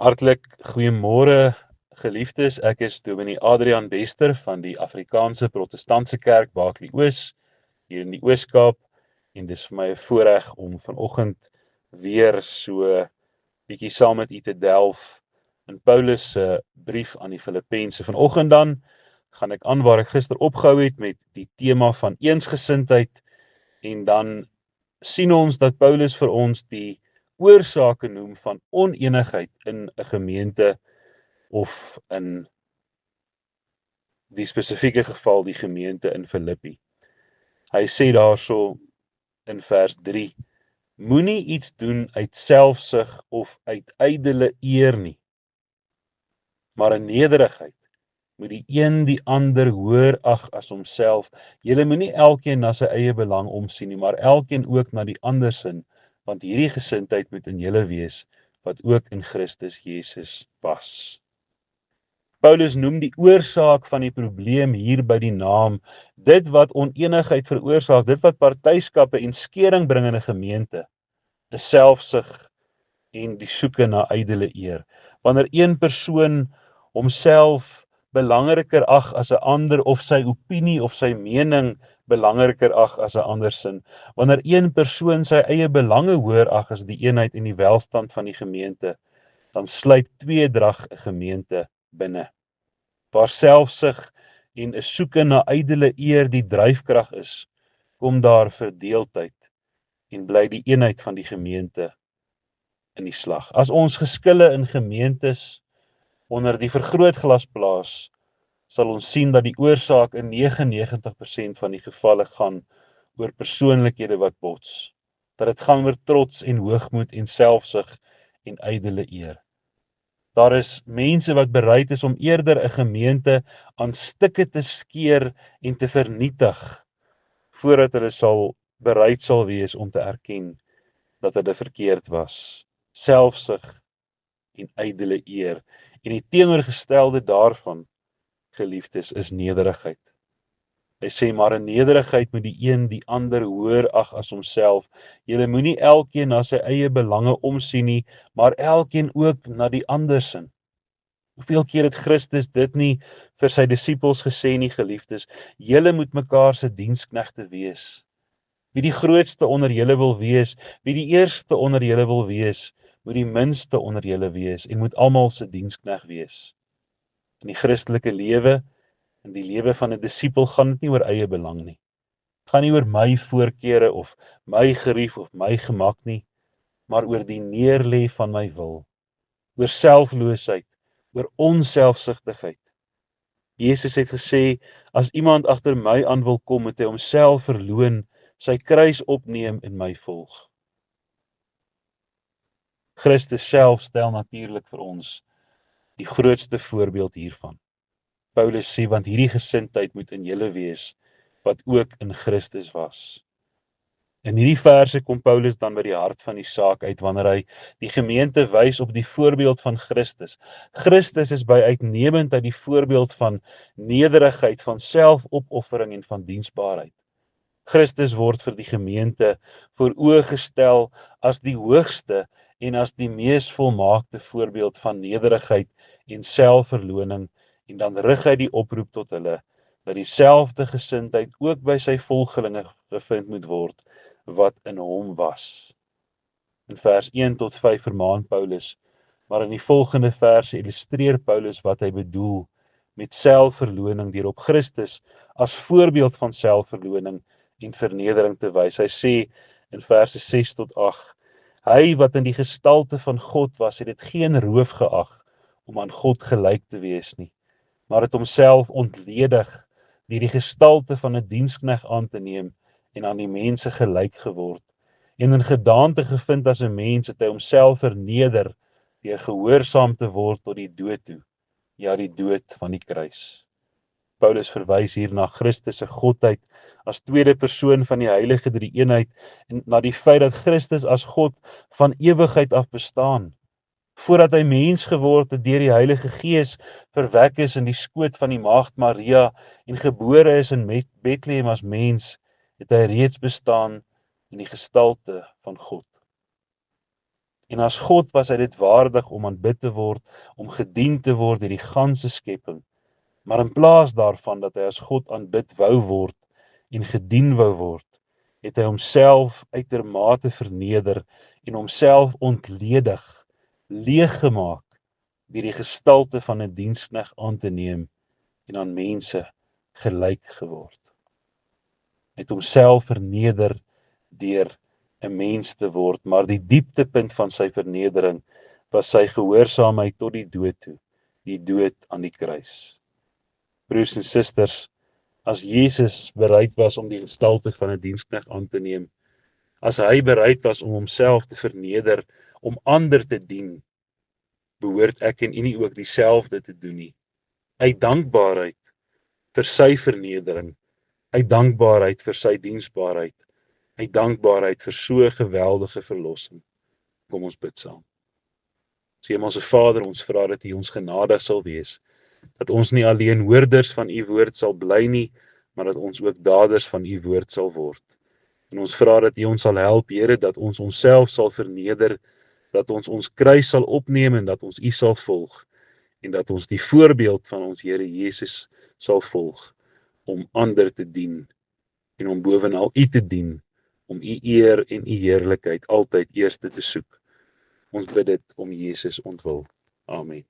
Hartlik goeiemôre geliefdes, ek is Dominee Adrian Bester van die Afrikaanse Protestantse Kerk Baaklie Oos hier in die Oos-Kaap en dis vir my 'n voorreg om vanoggend weer so bietjie saam met u te delf in Paulus se brief aan die Filippense. Vanoggend dan gaan ek aan waar ek gister opgehou het met die tema van eensgesindheid en dan sien ons dat Paulus vir ons die oorsake noem van onenigheid in 'n gemeente of in die spesifieke geval die gemeente in Filippi. Hy sê daarso in vers 3: Moenie iets doen uit selfsug of uit ydelle eer nie, maar in nederigheid moet die een die ander hoër ag as homself. Julle moenie elkeen na sy eie belang omsien nie, maar elkeen ook na die ander sin, want hierdie gesindheid moet in julle wees, wat ook in Christus Jesus was. Paulus noem die oorsaak van die probleem hier by die naam, dit wat onenigheid veroorsaak, dit wat partyskappe en skeuring bring in 'n gemeente, is selfsug en die soeke na ydelle eer. Wanneer een persoon homself belangriker ag as 'n ander of sy opinie of sy mening belangriker ag as 'n ander sin, wanneer een persoon sy eie belange hoër ag as die eenheid en die welstand van die gemeente, dan sluip tweedrag 'n gemeente binne. Waar selfsug en 'n soeke na ydelle eer die dryfkrag is, kom daar verdeeldheid en bly die eenheid van die gemeente in die slag. As ons geskille in gemeentes onder die vergrootglas plaas, sal ons sien dat die oorsaak in 99% van die gevalle gaan oor persoonlikhede wat bots. Dat dit gaan oor trots en hoogmoed en selfsug en ydelle eer. Daar is mense wat bereid is om eerder 'n gemeente aan stukke te skeur en te vernietig, voordat hulle bereid sal wees om te erken dat hulle verkeerd was. Selfsug en ydelle eer. En die teenoorgestelde daarvan, geliefdes, is nederigheid. Hy sê, maar in nederigheid moet die een die ander hoër ag as homself. Julle moenie elkeen na sy eie belange omsien nie, maar elkeen ook na die ander sin. Hoeveel keer het Christus dit nie vir sy disippels gesê nie, geliefdes? Julle moet mekaar se diensknegte wees. Wie die grootste onder julle wil wees, wie die eerste onder julle wil wees, moet die minste onder julle wees en moet almal se dienskneg wees. In die Christelike lewe, in die lewe van 'n disipel, gaan dit nie oor eie belang nie. Het gaan nie oor my voorkeure of my gerief of my gemak nie, maar oor die neerlê van my wil, oor selfloosheid, oor onselfsugtigheid. Jesus het gesê, as iemand agter my aan wil kom, moet hy homself verloon, sy kruis opneem en my volg. Christus self stel natuurlik vir ons die grootste voorbeeld hiervan. Paulus sê, want hierdie gesindheid moet in julle wees, wat ook in Christus was. In hierdie verse kom Paulus dan by die hart van die saak uit, wanneer hy die gemeente wys op die voorbeeld van Christus. Christus is by uitnemendheid die voorbeeld van nederigheid, van selfopoffering en van diensbaarheid. Christus word vir die gemeente voor oë gestel as die hoogste en as die mees volmaakte voorbeeld van nederigheid en selfverloning, en dan rig hy die oproep tot hulle, dat dieselfde gesindheid ook by sy volgelinge gevind moet word, wat in hom was. In vers 1 tot 5 vermaan Paulus, maar in die volgende verse illustreer Paulus wat hy bedoel met selfverloning deur op Christus as voorbeeld van selfverloning en vernedering te wys. Hy sê in verse 6 tot 8, hy wat in die gestalte van God was, het dit geen roof geag om aan God gelyk te wees nie, maar het homself ontledig deur die gestalte van 'n dienskneg aan te neem en aan die mense gelyk geword. En in gedaante gevind as 'n mens, het hy homself verneder deur gehoorsaam te word tot die dood toe, ja, die dood van die kruis. Paulus verwys hier na Christus se godheid as tweede persoon van die heilige drie-eenheid en na die feit dat Christus as God van ewigheid af bestaan. Voordat hy mens geword het deur die Heilige Gees, verwek is in die skoot van die maagd Maria en gebore is in Bethlehem as mens, het hy reeds bestaan in die gestalte van God. En as God was hy dit waardig om aanbid te word, om gedien te word deur die ganse skepping. Maar in plaas daarvan dat hy as God aanbid wou word en gedien wou word, het hy homself uitermate verneder en homself ontledig, leeggemaak, deur die gestalte van 'n diensknegt aan te neem en aan mense gelyk geword. Hy het homself verneder deur 'n mens te word, maar die dieptepunt van sy vernedering was sy gehoorsaamheid tot die dood toe, die dood aan die kruis. Broers en susters, as Jesus bereid was om die gestalte van 'n diensknegt aan te neem, as hy bereid was om homself te verneder, om ander te dien, behoort ek en u nie ook dieselfde te doen nie. Uit dankbaarheid vir sy vernedering, uit dankbaarheid vir sy diensbaarheid, uit dankbaarheid vir so 'n geweldige verlossing. Kom ons bid saam. Hemelse Vader, ons vra dat U ons genadig sal wees, dat ons nie alleen hoorders van U woord sal bly nie, maar dat ons ook daders van U woord sal word. En ons vra dat U ons sal help, Here, dat ons onsself sal verneder, dat ons ons kruis sal opneem en dat ons U sal volg, en dat ons die voorbeeld van ons Here Jesus sal volg, om ander te dien, en om bovenal U te dien, om U eer en U heerlikheid altyd eerste te soek. Ons bid dit om Jesus ontwil. Amen.